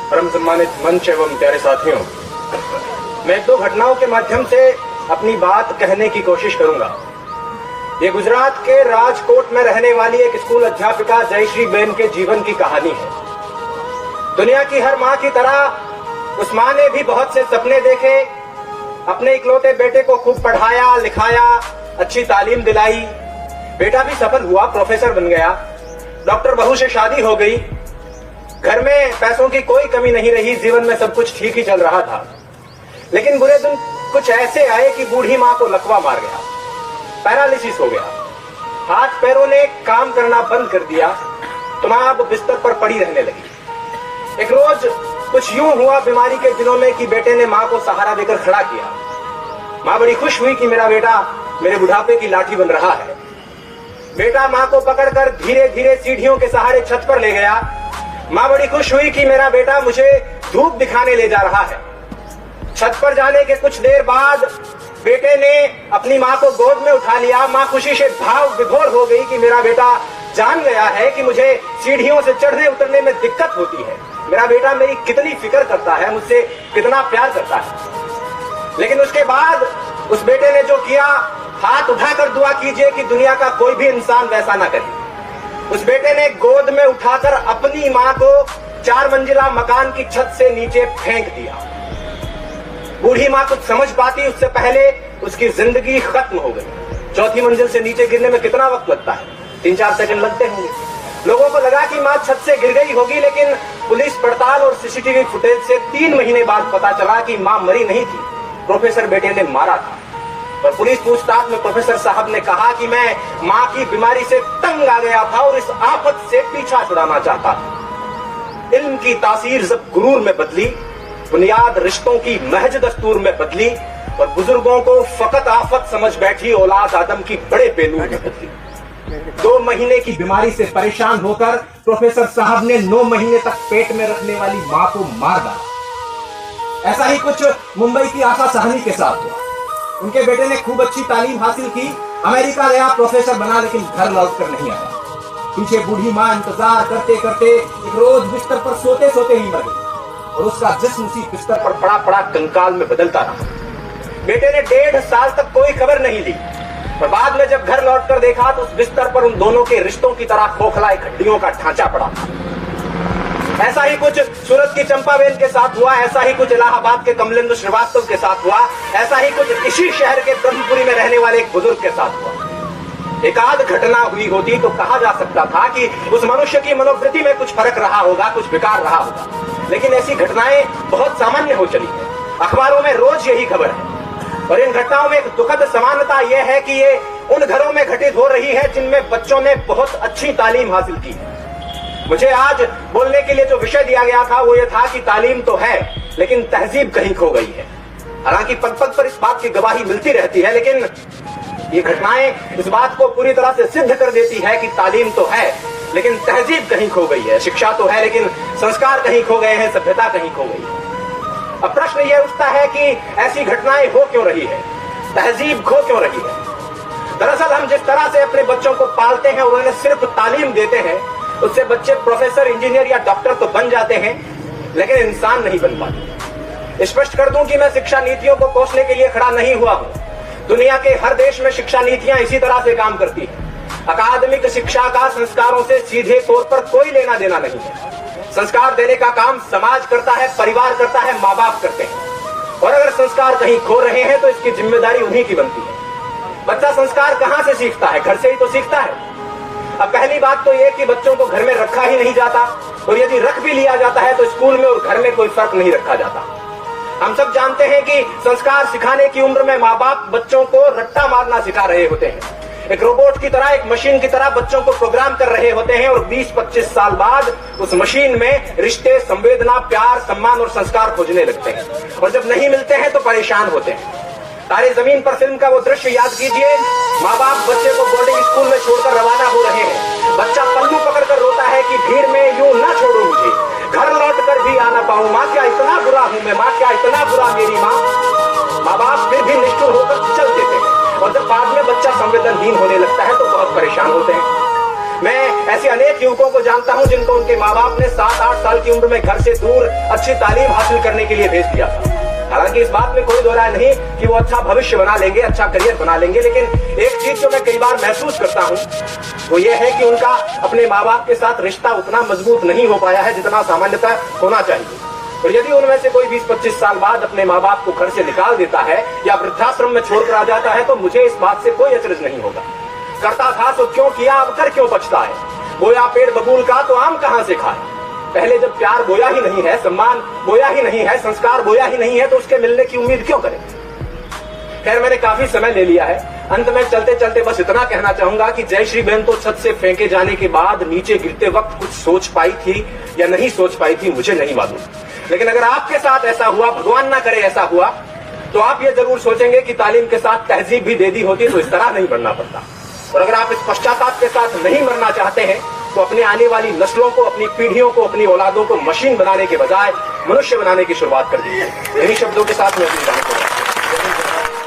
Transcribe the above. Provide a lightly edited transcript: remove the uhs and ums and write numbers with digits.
परम सम्मानित मंच एवं प्यारे साथियों, मैं 2 घटनाओं के माध्यम से अपनी बात कहने की कोशिश करूंगा। ये गुजरात के राजकोट में रहने वाली एक स्कूल अध्यापिका जयश्री बेन के जीवन की कहानी है। दुनिया की हर माँ की तरह उस माँ ने भी बहुत से सपने देखे, अपने इकलौते बेटे को खूब पढ़ाया लिखाया, अच्छी तालीम दिलाई। बेटा भी सफल हुआ, प्रोफेसर बन गया, डॉक्टर बहू से शादी हो गई, घर में पैसों की कोई कमी नहीं रही, जीवन में सब कुछ ठीक ही चल रहा था। लेकिन बुरे दिन कुछ ऐसे आए कि बूढ़ी माँ को लकवा मार गया, पैरालिसिस हो गया, हाथ पैरों ने काम करना बंद कर दिया, तो माँ अब बिस्तर पर पड़ी रहने लगी। एक रोज कुछ यूं हुआ बीमारी के दिनों में कि बेटे ने माँ को सहारा देकर खड़ा किया। माँ बड़ी खुश हुई कि मेरा बेटा मेरे बुढ़ापे की लाठी बन रहा है। बेटा माँ को पकड़कर धीरे धीरे सीढ़ियों के सहारे छत पर ले गया। माँ बड़ी खुश हुई कि मेरा बेटा मुझे धूप दिखाने ले जा रहा है। छत पर जाने के कुछ देर बाद बेटे ने अपनी माँ को गोद में उठा लिया। माँ खुशी से भाव विभोर हो गई कि मेरा बेटा जान गया है कि मुझे सीढ़ियों से चढ़ने उतरने में दिक्कत होती है। मेरा बेटा मेरी कितनी फिक्र करता है, मुझसे कितना प्यार करता है। लेकिन उसके बाद उस बेटे ने जो किया, हाथ उठाकर दुआ कीजिए कि दुनिया का कोई भी इंसान वैसा ना करे। उस बेटे ने गोद में उठाकर अपनी माँ को 4 मंजिला मकान की छत से नीचे फेंक दिया। बूढ़ी माँ कुछ समझ पाती उससे पहले उसकी जिंदगी खत्म हो गई। 4थी मंजिल से नीचे गिरने में कितना वक्त लगता है? 3-4 सेकंड लगते होंगे। लोगों को लगा कि माँ छत से गिर गई होगी, लेकिन पुलिस पड़ताल और सीसीटीवी फुटेज से 3 महीने बाद पता चला कि माँ मरी नहीं थी, प्रोफेसर बेटे ने मारा था। और पुलिस पूछताछ में प्रोफेसर साहब ने कहा कि मैं माँ की बीमारी से तंग आ गया था और इस आफत से पीछा छुड़ाना चाहता था। इल्म की तासीर जब गुरूर में बदली, बुनियाद रिश्तों की महज दस्तूर में बदली और बुजुर्गों को फकत आफत समझ बैठी औलाद आदम की बड़े बेलूर में बदली। 2 महीने की बीमारी से परेशान होकर प्रोफेसर साहब ने 9 महीने तक पेट में रखने वाली माँ को मार डाला। ऐसा ही कुछ मुंबई की आशा साहनी के साथ हुआ। उनके बेटे ने खूब अच्छी तालीम हासिल की, अमेरिका गया, प्रोफेसर बना, लेकिन घर लौटकर नहीं आया। पीछे बूढ़ी माँ इंतजार करते करते एक रोज बिस्तर पर सोते सोते ही मर गई और उसका जिस्म उसी बिस्तर पर पड़ा पड़ा कंकाल में बदलता रहा। बेटे ने 1.5 साल तक कोई खबर नहीं ली और बाद में जब घर लौटकर देखा तो उस बिस्तर पर उन दोनों के रिश्तों की तरह खोखला एक हड्डियों का ढांचा पड़ा था। ऐसा ही कुछ सूरत की चंपाबेन के साथ हुआ, ऐसा ही कुछ इलाहाबाद के कमलेंद्र श्रीवास्तव के साथ हुआ, ऐसा ही कुछ इसी शहर के ब्रह्मपुरी में रहने वाले एक बुजुर्ग के साथ हुआ। एक आध घटना हुई होती तो कहा जा सकता था कि उस मनुष्य की मनोवृत्ति में कुछ फर्क रहा होगा, कुछ विकार रहा होगा। लेकिन ऐसी घटनाएं बहुत सामान्य हो चली है, अखबारों में रोज यही खबर है। और इन घटनाओं में एक दुखद समानता यह है कि ये उन घरों में घटित हो रही है जिनमें बच्चों ने बहुत अच्छी तालीम हासिल की है। मुझे आज बोलने के लिए जो विषय दिया गया था वो ये था कि तालीम तो है लेकिन तहजीब कहीं खो गई है। हालांकि पग पग पर इस बात की गवाही मिलती रहती है, लेकिन ये घटनाएं इस बात को पूरी तरह से सिद्ध कर देती है कि तालीम तो है लेकिन तहजीब कहीं खो गई है। शिक्षा तो है लेकिन संस्कार कहीं खो गए हैं, सभ्यता कहीं खो गई है। अब प्रश्न यह उठता है कि ऐसी घटनाएं हो क्यों रही है, तहजीब खो क्यों रही है। दरअसल हम जिस तरह से अपने बच्चों को पालते हैं और उन्हें सिर्फ तालीम देते हैं, उससे बच्चे प्रोफेसर, इंजीनियर या डॉक्टर तो बन जाते हैं लेकिन इंसान नहीं बन पाते। स्पष्ट कर दूं कि मैं शिक्षा नीतियों को कोसने के लिए खड़ा नहीं हुआ हूं। दुनिया के हर देश में शिक्षा नीतियां इसी तरह से काम करती हैं। अकादमिक शिक्षा का संस्कारों से सीधे तौर पर कोई लेना देना नहीं है। संस्कार देने का काम समाज करता है, परिवार करता है, माँ बाप करते हैं। और अगर संस्कार कहीं खो रहे हैं तो इसकी जिम्मेदारी उन्हीं की बनती है। बच्चा संस्कार कहां से सीखता है? घर से ही तो सीखता है। अब पहली बात तो यह कि बच्चों को घर में रखा ही नहीं जाता, और यदि रख भी लिया जाता है तो स्कूल में और घर में कोई फर्क नहीं रखा जाता। हम सब जानते हैं कि संस्कार सिखाने की उम्र में माँ बाप बच्चों को रट्टा मारना सिखा रहे होते हैं। एक रोबोट की तरह, एक मशीन की तरह बच्चों को प्रोग्राम कर रहे होते हैं और 20-25 साल बाद उस मशीन में रिश्ते, संवेदना, प्यार, सम्मान और संस्कार खोजने लगते हैं। और जब नहीं मिलते हैं तो परेशान होते हैं। तारे जमीन पर फिल्म का वो दृश्य याद कीजिए। माँ बाप बच्चे को बोर्डिंग स्कूल में छोड़कर रवाना हो रहे हैं। बच्चा पल्लू पकड़कर रोता है कि भीड़ में यूं ना छोड़ो मुझे, घर लौट कर भी आना पाऊं। माँ क्या इतना बुरा हूं मैं, माँ क्या इतना बुरा मेरी माँ। माँ बाप फिर भी निष्ठुर होकर चल देते हैं और जब बाद में बच्चा संवेदनहीन होने लगता है तो बहुत परेशान होते हैं। मैं ऐसे अनेक युवकों को जानता हूं जिनको उनके माँ बाप ने 7-8 साल की उम्र में घर से दूर अच्छी तालीम हासिल करने के लिए भेज दिया था। हालांकि इस बात में कोई दो राय नहीं कि वो अच्छा भविष्य बना लेंगे, अच्छा करियर बना लेंगे, लेकिन एक चीज जो मैं कई बार महसूस करता हूं वो ये है कि उनका अपने माँ बाप के साथ रिश्ता उतना मजबूत नहीं हो पाया है जितना सामान्यतः होना चाहिए। और यदि उनमें से कोई 20-25 साल बाद अपने माँ बाप को घर से निकाल देता है या वृद्धाश्रम में छोड़कर आ जाता है तो मुझे इस बात से कोई अचरज नहीं होगा। करता था तो क्यों किया, अब कर क्यों पछता है। बोया पेड़ बबूल का तो आम कहां से खाए। पहले जब प्यार बोया ही नहीं है, सम्मान बोया ही नहीं है, संस्कार बोया ही नहीं है तो उसके मिलने की उम्मीद क्यों करें। खैर, मैंने काफी समय ले लिया है। अंत में चलते चलते बस इतना कहना चाहूंगा कि जयश्री बहन तो छत से फेंके जाने के बाद नीचे गिरते वक्त कुछ सोच पाई थी या नहीं सोच पाई थी मुझे नहीं मालूम, लेकिन अगर आपके साथ ऐसा हुआ, भगवान ना करे ऐसा हुआ, तो आप ये जरूर सोचेंगे कि तालीम के साथ तहजीब भी दे दी होती तो इस तरह नहीं बढ़ना पड़ता। और अगर आप इस पश्चाताप के साथ नहीं मरना चाहते हैं तो अपने आने वाली नस्लों को, अपनी पीढ़ियों को, अपनी औलादों को मशीन बनाने के बजाय मनुष्य बनाने की शुरुआत कर दीजिए। इन्हीं शब्दों के साथ मैं अपनी बात कर रहा हूं।